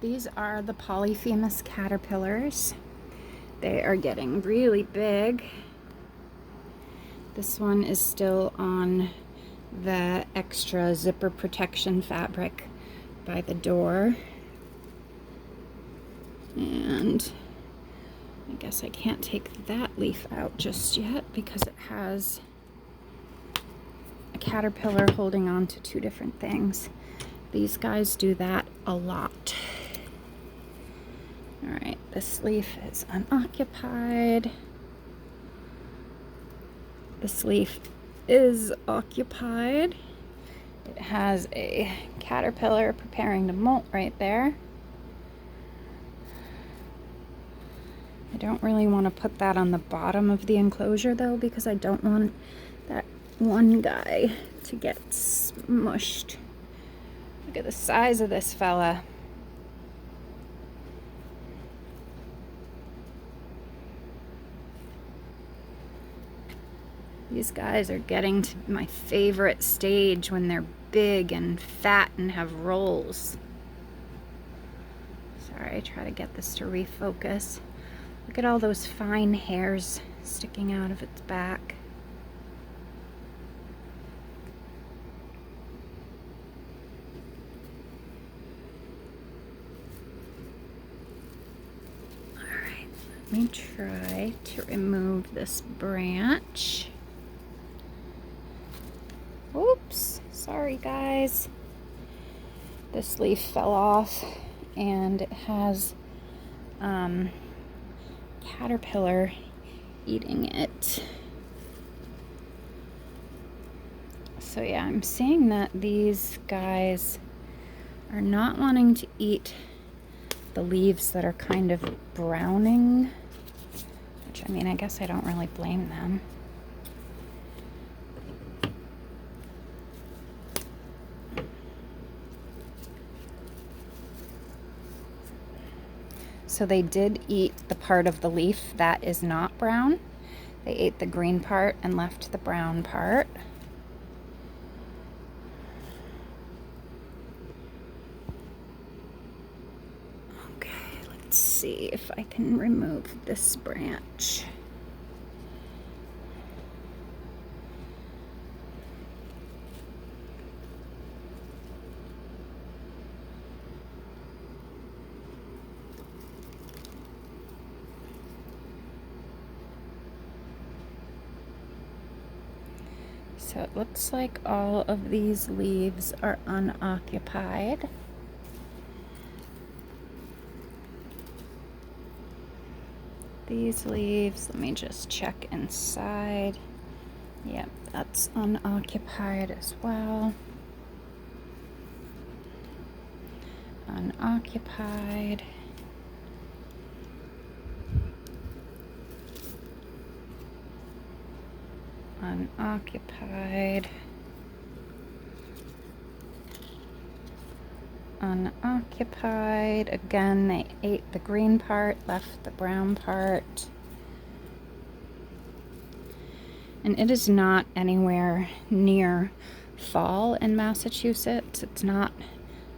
These are the Polyphemus caterpillars. They are getting really big. This one is still on the extra zipper protection fabric by the door. And I guess I can't take that leaf out just yet because it has a caterpillar holding on to two different things. These guys do that a lot. All right, this leaf is unoccupied. This leaf is occupied. It has a caterpillar preparing to molt right there. I don't really want to put that on the bottom of the enclosure though, because I don't want that one guy to get smushed. Look at the size of this fella. These guys are getting to my favorite stage when they're big and fat and have rolls. Sorry, I try to get this to refocus. Look at all those fine hairs sticking out of its back. All right, let me try to remove this branch. Oops, sorry guys. This leaf fell off and it has caterpillar eating it. So yeah, I'm seeing that these guys are not wanting to eat the leaves that are kind of browning, which, I mean, I guess I don't really blame them. So they did eat the part of the leaf that is not brown. They ate the green part and left the brown part. Okay, let's see if I can remove this branch. So it looks like all of these leaves are unoccupied. These leaves, let me just check inside. Yep, that's unoccupied as well. Unoccupied. Unoccupied. Unoccupied. Again, they ate the green part, left the brown part. And it is not anywhere near fall in Massachusetts. It's not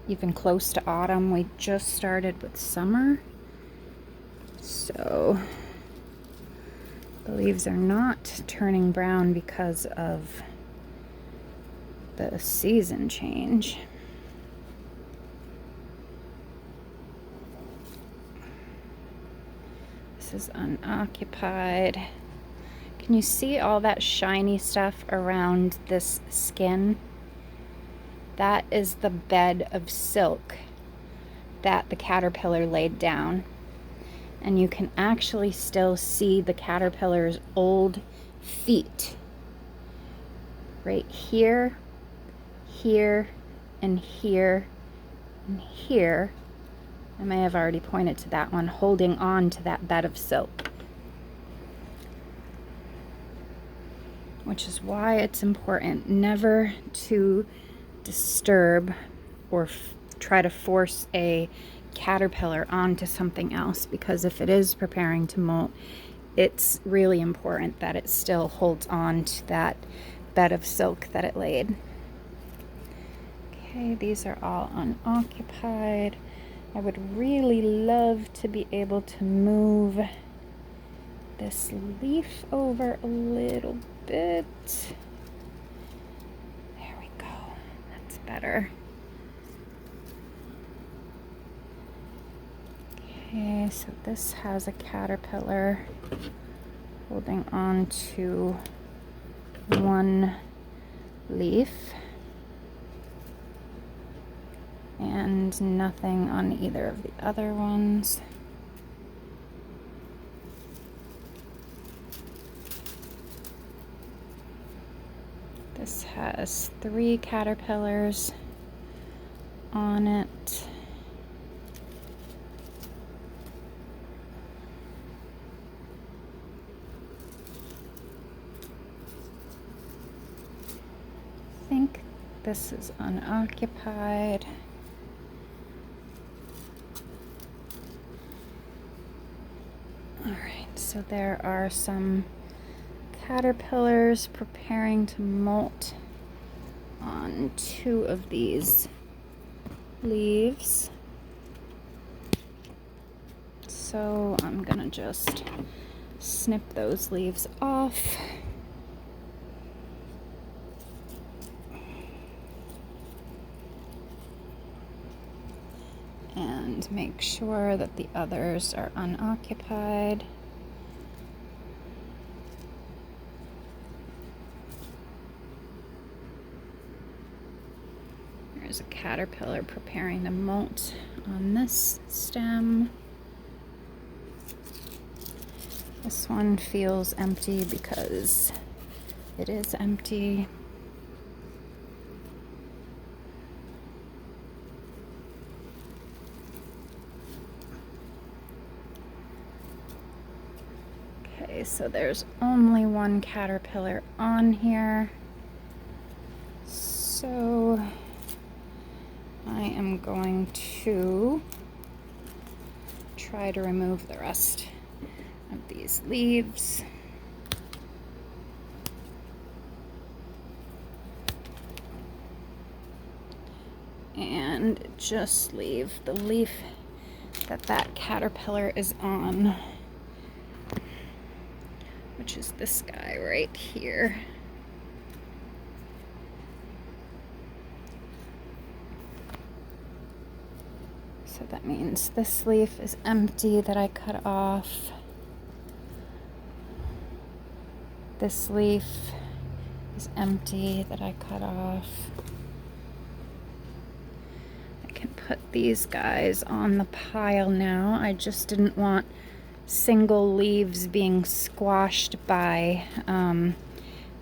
even close to autumn. We just started with summer. So the leaves are not turning brown because of the season change. This is unoccupied. Can you see all that shiny stuff around this skin? That is the bed of silk that the caterpillar laid down. And you can actually still see the caterpillar's old feet. Right here, here, and here, and here. I may have already pointed to that one, holding on to that bed of silk. Which is why it's important never to disturb or try to force a caterpillar onto something else, because if it is preparing to molt, it's really important that it still holds on to that bed of silk that it laid. Okay, these are all unoccupied. I would really love to be able to move this leaf over a little bit. There we go. That's better. Okay, so this has a caterpillar holding on to one leaf and nothing on either of the other ones. This has 3 caterpillars on it. I think this is unoccupied. Alright, so there are some caterpillars preparing to molt on 2 of these leaves. So I'm gonna just snip those leaves off. And make sure that the others are unoccupied. There's a caterpillar preparing to molt on this stem. This one feels empty because it is empty. Okay, so there's only one caterpillar on here. So I am going to try to remove the rest of these leaves. And just leave the leaf that caterpillar is on, which is this guy right here. So that means this leaf is empty that I cut off. This leaf is empty that I cut off. I can put these guys on the pile now. I just didn't want single leaves being squashed by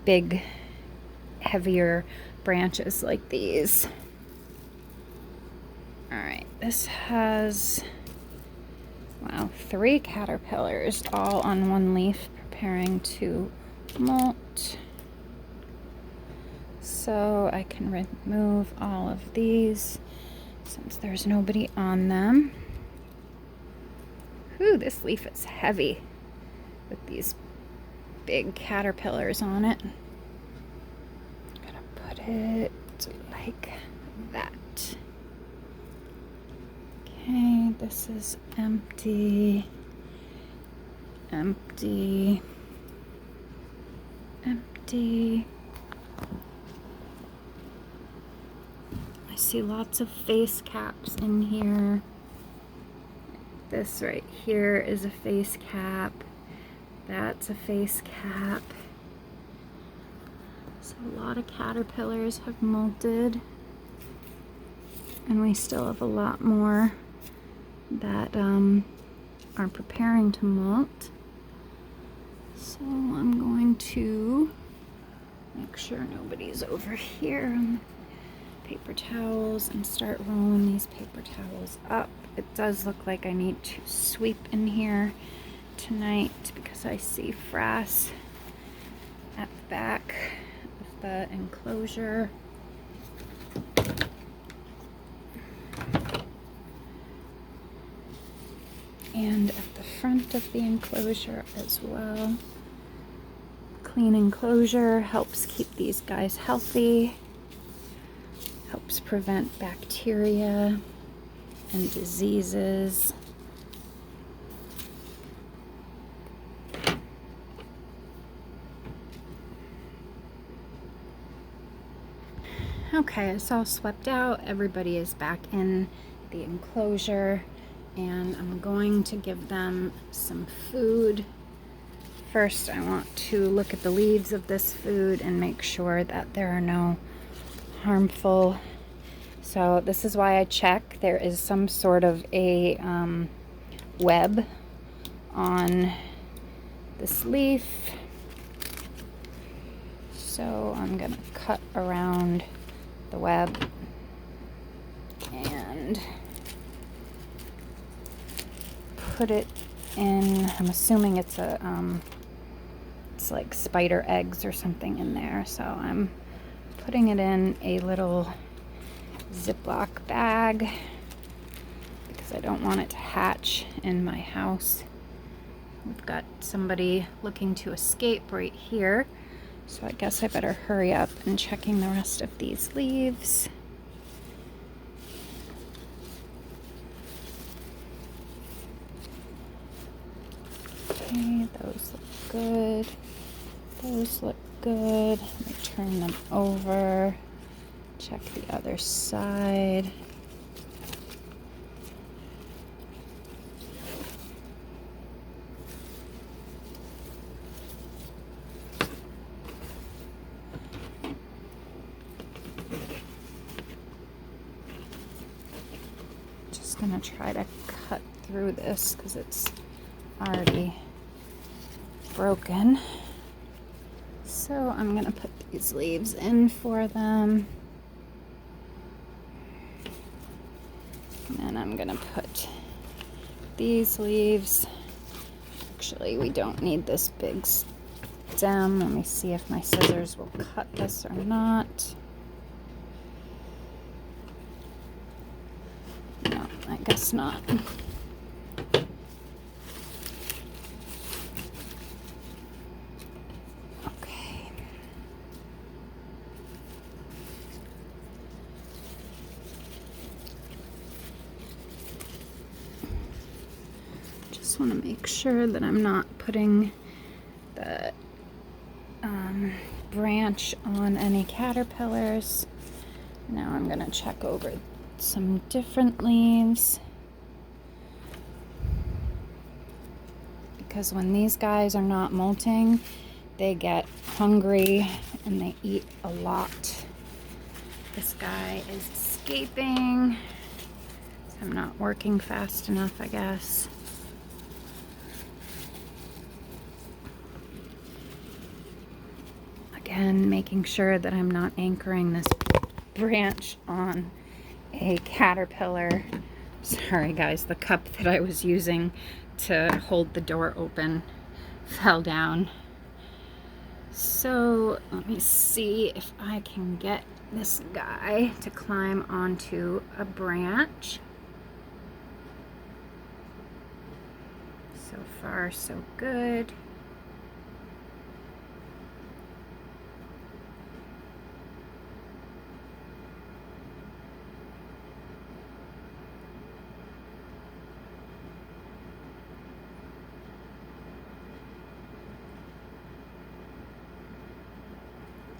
big, heavier branches like these. Alright, this has, wow, 3 caterpillars all on one leaf preparing to molt. So I can remove all of these since there's nobody on them. Ooh, this leaf is heavy with these big caterpillars on it. I'm gonna put it like that. Okay, this is empty, empty, empty. I see lots of face caps in here. This right here is a face cap. That's a face cap. So a lot of caterpillars have molted. And we still have a lot more that are preparing to molt. So I'm going to make sure nobody's over here on the paper towels and start rolling these paper towels up. It does look like I need to sweep in here tonight because I see frass at the back of the enclosure. And at the front of the enclosure as well. Clean enclosure helps keep these guys healthy, helps prevent bacteria and diseases. Okay, it's all swept out. Everybody is back in the enclosure, and I'm going to give them some food. First, I want to look at the leaves of this food and make sure that there are no harmful. So this is why I check. There is some sort of a web on this leaf. So I'm gonna cut around the web and put it in. I'm assuming it's a it's like spider eggs or something in there. So I'm putting it in a little Ziploc bag because I don't want it to hatch in my house. We've got somebody looking to escape right here, so I guess I better hurry up and checking the rest of these leaves. Okay, those look good. Those look good. Let me turn them over. Check the other side. Just gonna try to cut through this because it's already broken. So I'm gonna put these leaves in for them. And then I'm gonna put these leaves. Actually, we don't need this big stem. Let me see if my scissors will cut this or not. No, I guess not. Just want to make sure that I'm not putting the branch on any caterpillars. Now I'm going to check over some different leaves, because when these guys are not molting, they get hungry and they eat a lot. This guy is escaping, so I'm not working fast enough, I guess. Again, making sure that I'm not anchoring this branch on a caterpillar. Sorry guys, the cup that I was using to hold the door open fell down. So let me see if I can get this guy to climb onto a branch. So far, so good.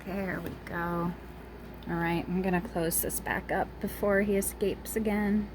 There we go. All right, I'm gonna close this back up before he escapes again.